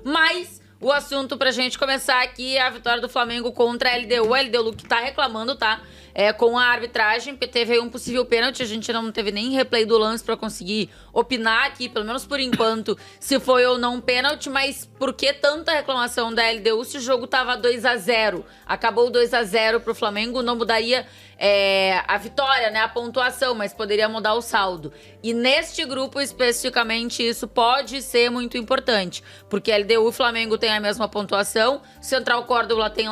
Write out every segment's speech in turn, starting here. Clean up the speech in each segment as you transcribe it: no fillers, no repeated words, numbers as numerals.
Mas o assunto pra gente começar aqui é a vitória do Flamengo contra a LDU. A LDU que tá reclamando, tá? Com a arbitragem, porque teve aí um possível pênalti. A gente não teve nem replay do lance pra conseguir opinar aqui, pelo menos por enquanto, se foi ou não um pênalti. Mas por que tanta reclamação da LDU se o jogo tava 2-0? Acabou 2-0 pro Flamengo, não mudaria a vitória, né? A pontuação, mas poderia mudar o saldo. E neste grupo, especificamente, isso pode ser muito importante, porque a LDU e o Flamengo têm a mesma pontuação, Central Córdoba tem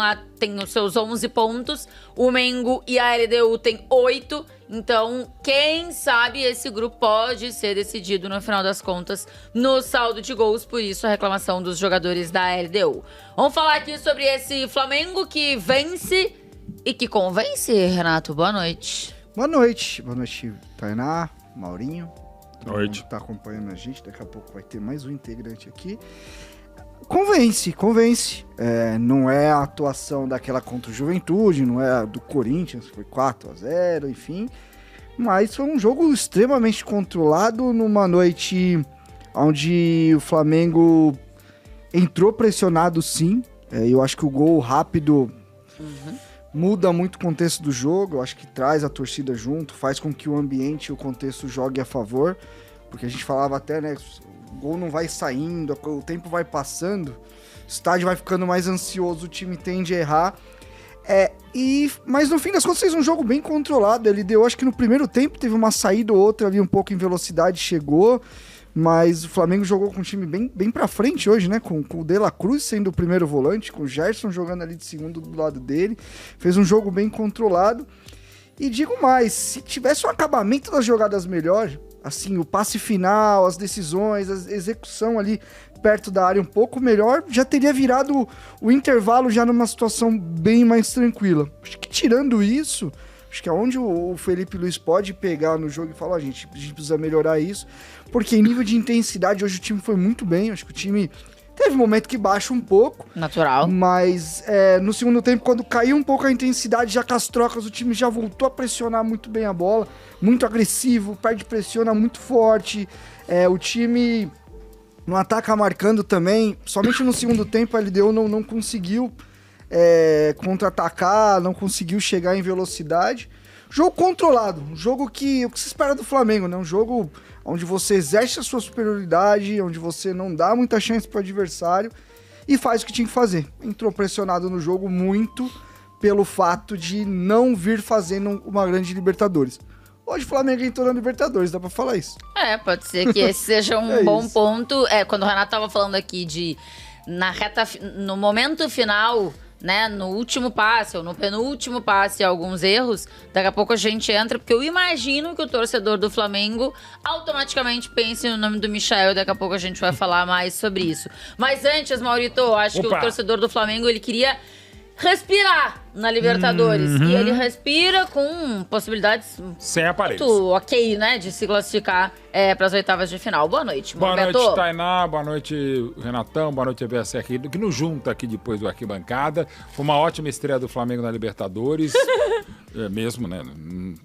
os seus 11 pontos, o Mengo e a LDU tem 8, então quem sabe esse grupo pode ser decidido no final das contas no saldo de gols, por isso a reclamação dos jogadores da LDU. Vamos falar aqui sobre esse Flamengo que vence e que convence, Renato. Boa noite. Boa noite, Tainá, Maurinho. Boa noite. Tá acompanhando a gente, daqui a pouco vai ter mais um integrante aqui. Convence. Não é a atuação daquela contra o Juventude, não é a do Corinthians, foi 4-0, enfim. Mas foi um jogo extremamente controlado numa noite onde o Flamengo entrou pressionado, sim. Eu acho que o gol rápido muda muito o contexto do jogo. Eu acho que traz a torcida junto, faz com que o ambiente e o contexto jogue a favor. Porque a gente falava até, né? O gol não vai saindo, o tempo vai passando, o estádio vai ficando mais ansioso, o time tende a errar. Mas no fim das contas fez um jogo bem controlado. Ele deu, acho que no primeiro tempo teve uma saída ou outra ali um pouco em velocidade, chegou, mas o Flamengo jogou com um time bem pra frente hoje, né? Com o De La Cruz sendo o primeiro volante, com o Gerson jogando ali de segundo do lado dele. Fez um jogo bem controlado. E digo mais, se tivesse um acabamento das jogadas melhor, assim, o passe final, as decisões, a execução ali perto da área um pouco melhor, já teria virado o intervalo já numa situação bem mais tranquila. Acho que tirando isso, acho que é onde o Felipe Luiz pode pegar no jogo e falar, a gente precisa melhorar isso, porque em nível de intensidade hoje o time foi muito bem, acho que o time teve um momento que baixa um pouco. Natural. Mas no segundo tempo, quando caiu um pouco a intensidade, já com as trocas, o time já voltou a pressionar muito bem a bola. Muito agressivo, perde pressiona muito forte. O time no ataque marcando também. Somente no segundo tempo a LDU não conseguiu contra-atacar, não conseguiu chegar em velocidade. Jogo controlado, um jogo o que se espera do Flamengo, né? Um jogo onde você exerce a sua superioridade, onde você não dá muita chance para o adversário e faz o que tinha que fazer. Entrou pressionado no jogo muito pelo fato de não vir fazendo uma grande Libertadores. Hoje o Flamengo entrou na Libertadores, dá pra falar isso. Pode ser que esse seja um bom ponto. Quando o Renato tava falando aqui no momento final, né, no último passe ou no penúltimo passe, alguns erros, daqui a pouco a gente entra, porque eu imagino que o torcedor do Flamengo automaticamente pense no nome do Michael, daqui a pouco a gente vai falar mais sobre isso. Mas antes, Maurito, acho que o torcedor do Flamengo, ele queria respirar na Libertadores. E ele respira com possibilidades sem aparelhos. Muito ok, né? De se classificar para as oitavas de final. Boa noite, Boa noite, Tainá. Boa noite, Renatão. Boa noite, EBSR, que nos junta aqui depois do Arquibancada. Foi uma ótima estreia do Flamengo na Libertadores. Mesmo, né?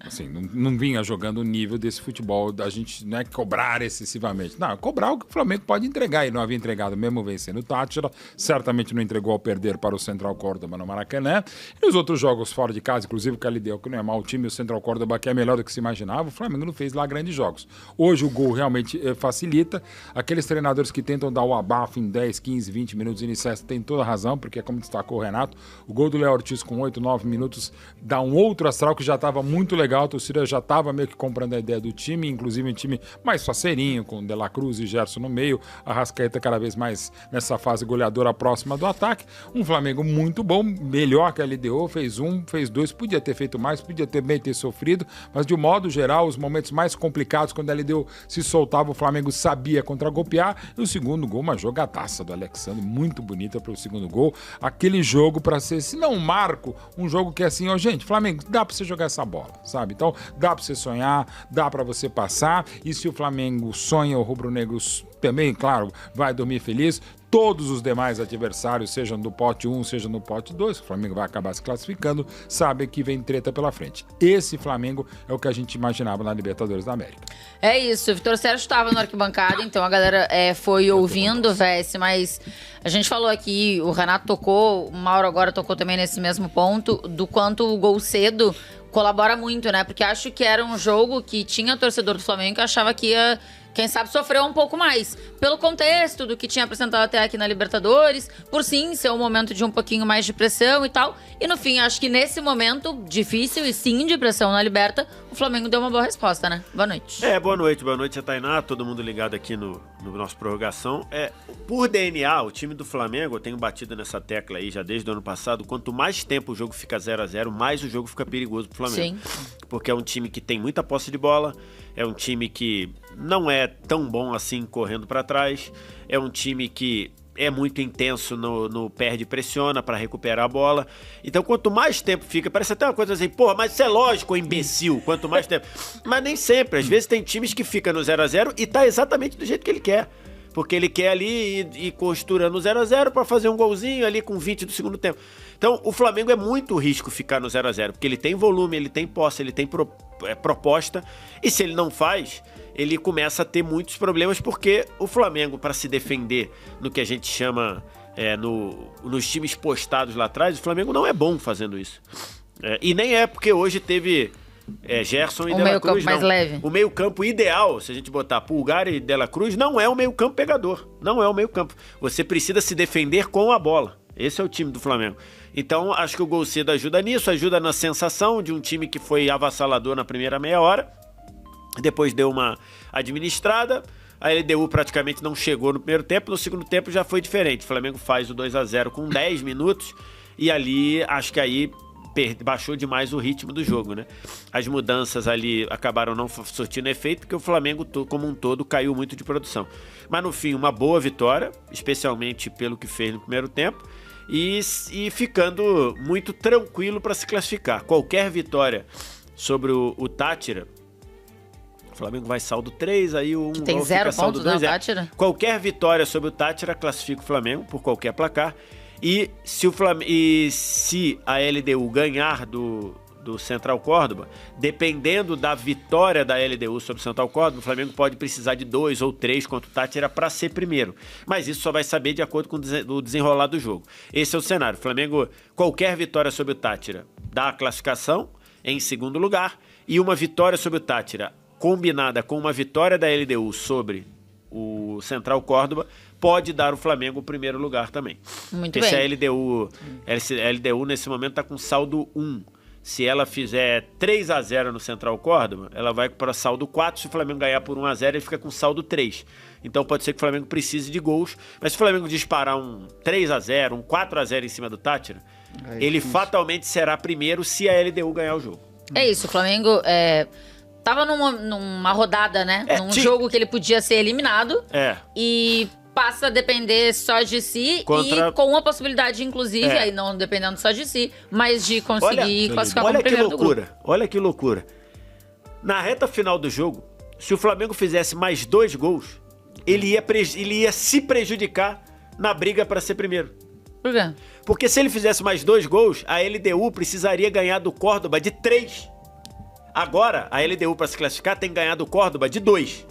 Assim, não vinha jogando o nível desse futebol. A gente não é cobrar excessivamente. Não, cobrar o que o Flamengo pode entregar. E não havia entregado, mesmo vencendo o Tátira. Certamente não entregou ao perder para o Central Córdoba no Maracanã. E os outros jogos fora de casa, inclusive o Calideu, que não é mau time, o Central Córdoba, que é melhor do que se imaginava, o Flamengo não fez lá grandes jogos. Hoje o gol realmente facilita. Aqueles treinadores que tentam dar o abafo em 10, 15, 20 minutos iniciais têm toda a razão, porque é como destacou o Renato, o gol do Léo Ortiz com 8, 9 minutos dá um outro astral que já estava muito legal, a torcida já estava meio que comprando a ideia do time, inclusive um time mais faceirinho, com De La Cruz e Gerson no meio, a Arrascaeta cada vez mais nessa fase goleadora próxima do ataque. Um Flamengo muito bom, melhor que a LDU, fez 1, fez 2, podia ter feito mais, podia também ter sofrido, mas de um modo geral, os momentos mais complicados, quando a LDU se soltava, o Flamengo sabia contragolpear, e o segundo gol, uma jogadaça do Alexandre, muito bonita para o segundo gol, aquele jogo para ser, se não um marco, um jogo que é assim, ó, gente, Flamengo, dá para você jogar essa bola, sabe? Então, dá para você sonhar, dá para você passar, e se o Flamengo sonha, o rubro-negro também, claro, vai dormir feliz. Todos os demais adversários, seja no pote 1, seja no pote 2, o Flamengo vai acabar se classificando, sabem que vem treta pela frente. Esse Flamengo é o que a gente imaginava na Libertadores da América. É isso, o Vitor Sérgio estava na arquibancada, então a galera foi ouvindo, Vesse, mas a gente falou aqui, o Renato tocou, o Mauro agora tocou também nesse mesmo ponto, do quanto o gol cedo colabora muito, né? Porque acho que era um jogo que tinha torcedor do Flamengo que achava que ia, quem sabe, sofrer um pouco mais. Pelo contexto do que tinha apresentado até aqui na Libertadores, por sim ser um momento de um pouquinho mais de pressão e tal. E no fim, acho que nesse momento difícil e sim de pressão na Liberta, o Flamengo deu uma boa resposta, né? Boa noite. Boa noite a Tainá, todo mundo ligado aqui no nosso prorrogação. Por DNA, o time do Flamengo, eu tenho batido nessa tecla aí já desde o ano passado, quanto mais tempo o jogo fica 0-0, mais o jogo fica perigoso pro Flamengo. Sim. Porque é um time que tem muita posse de bola, é um time que não é tão bom assim correndo para trás, é um time que é muito intenso no perde e pressiona para recuperar a bola. Então, quanto mais tempo fica, parece até uma coisa assim, porra, mas isso é lógico, imbecil, quanto mais tempo. Mas nem sempre, às vezes tem times que ficam no 0-0 e tá exatamente do jeito que ele quer. Porque ele quer ali ir costurando 0-0 para fazer um golzinho ali com 20 do segundo tempo. Então, o Flamengo é muito risco ficar no 0-0, porque ele tem volume, ele tem posse, ele tem proposta, e se ele não faz, ele começa a ter muitos problemas, porque o Flamengo, para se defender no que a gente chama nos times postados lá atrás, o Flamengo não é bom fazendo isso. E nem é porque hoje teve Gerson e o De La Cruz, meio-campo mais leve. O meio-campo ideal, se a gente botar Pulgar e De La Cruz, não é o meio-campo pegador. Não é o meio-campo. Você precisa se defender com a bola. Esse é o time do Flamengo. Então, acho que o gol cedo ajuda nisso, ajuda na sensação de um time que foi avassalador na primeira meia hora. Depois deu uma administrada. A LDU praticamente não chegou no primeiro tempo. No segundo tempo já foi diferente. O Flamengo faz o 2-0 com 10 minutos. E ali, acho que aí baixou demais o ritmo do jogo, né? As mudanças ali acabaram não surtindo efeito, porque o Flamengo como um todo caiu muito de produção. Mas no fim, uma boa vitória, especialmente pelo que fez no primeiro tempo, e ficando muito tranquilo para se classificar. Qualquer vitória sobre o Táchira, o Flamengo vai saldo 3, aí o 1 tem 0 pontos na Táchira. Qualquer vitória sobre o Táchira classifica o Flamengo por qualquer placar. E se a LDU ganhar do Central Córdoba, dependendo da vitória da LDU sobre o Central Córdoba, o Flamengo pode precisar de 2 ou 3 contra o Táchira para ser primeiro. Mas isso só vai saber de acordo com o desenrolar do jogo. Esse é o cenário. O Flamengo, qualquer vitória sobre o Táchira dá a classificação em segundo lugar, e uma vitória sobre o Táchira combinada com uma vitória da LDU sobre o Central Córdoba pode dar o Flamengo o primeiro lugar também. Muito bem. A LDU nesse momento está com saldo 1. Se ela fizer 3-0 no Central Córdoba, ela vai para saldo 4. Se o Flamengo ganhar por 1-0, ele fica com saldo 3. Então pode ser que o Flamengo precise de gols. Mas se o Flamengo disparar um 3-0, um 4-0 em cima do Táchira, ele fatalmente será primeiro se a LDU ganhar o jogo. É isso, o Flamengo tava numa rodada, né? Num jogo que ele podia ser eliminado. E passa a depender só de si e com a possibilidade, inclusive, aí não dependendo só de si, mas de conseguir classificar como primeiro do grupo. Olha que loucura. Na reta final do jogo, se o Flamengo fizesse mais 2 gols, ele ia se prejudicar na briga para ser primeiro. Por quê? Porque se ele fizesse mais 2 gols, a LDU precisaria ganhar do Córdoba de 3. Agora, a LDU, para se classificar, tem que ganhar do Córdoba de 2.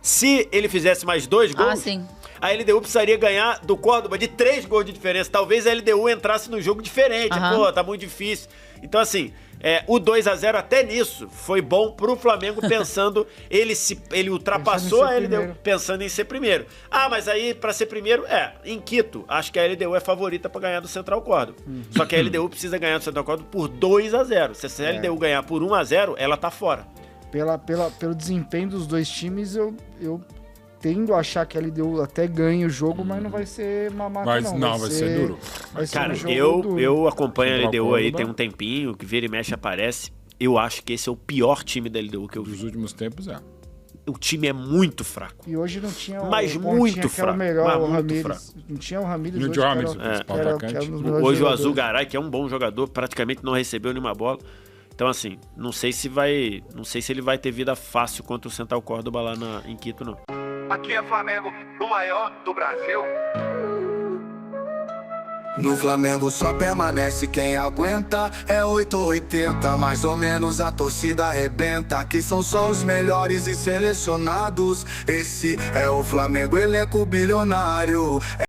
Se ele fizesse mais 2 gols, a LDU precisaria ganhar do Córdoba de 3 gols de diferença. Talvez a LDU entrasse num jogo diferente. Pô, tá muito difícil. Então, assim, o 2-0 até nisso foi bom pro Flamengo, pensando, ele ultrapassou a LDU primeiro, pensando em ser primeiro. Mas aí, pra ser primeiro, em Quito, acho que a LDU é favorita pra ganhar do Central Córdoba. Só que a LDU precisa ganhar do Central Córdoba por 2-0. Se a LDU ganhar por 1-0, ela tá fora. Pelo desempenho dos dois times, eu tendo a achar que a LDU até ganha o jogo, mas não vai ser mamata, não. Vai ser duro. Cara, eu acompanho a LDU aí tem um tempinho, que vira e mexe aparece. Eu acho que esse é o pior time da LDU que eu vi. Nos últimos tempos, O time é muito fraco. E hoje não tinha muito fraco. O Ramires. Não tinha o Ramires hoje, hoje o Azugaray, que é um bom jogador, praticamente não recebeu nenhuma bola. Então, assim, não sei se ele vai ter vida fácil contra o Central Córdoba lá em Quito, não. Aqui é Flamengo, o maior do Brasil. No Flamengo só permanece quem aguenta. É 8 ou 80, mais ou menos a torcida arrebenta. Aqui são só os melhores e selecionados. Esse é o Flamengo, elenco bilionário.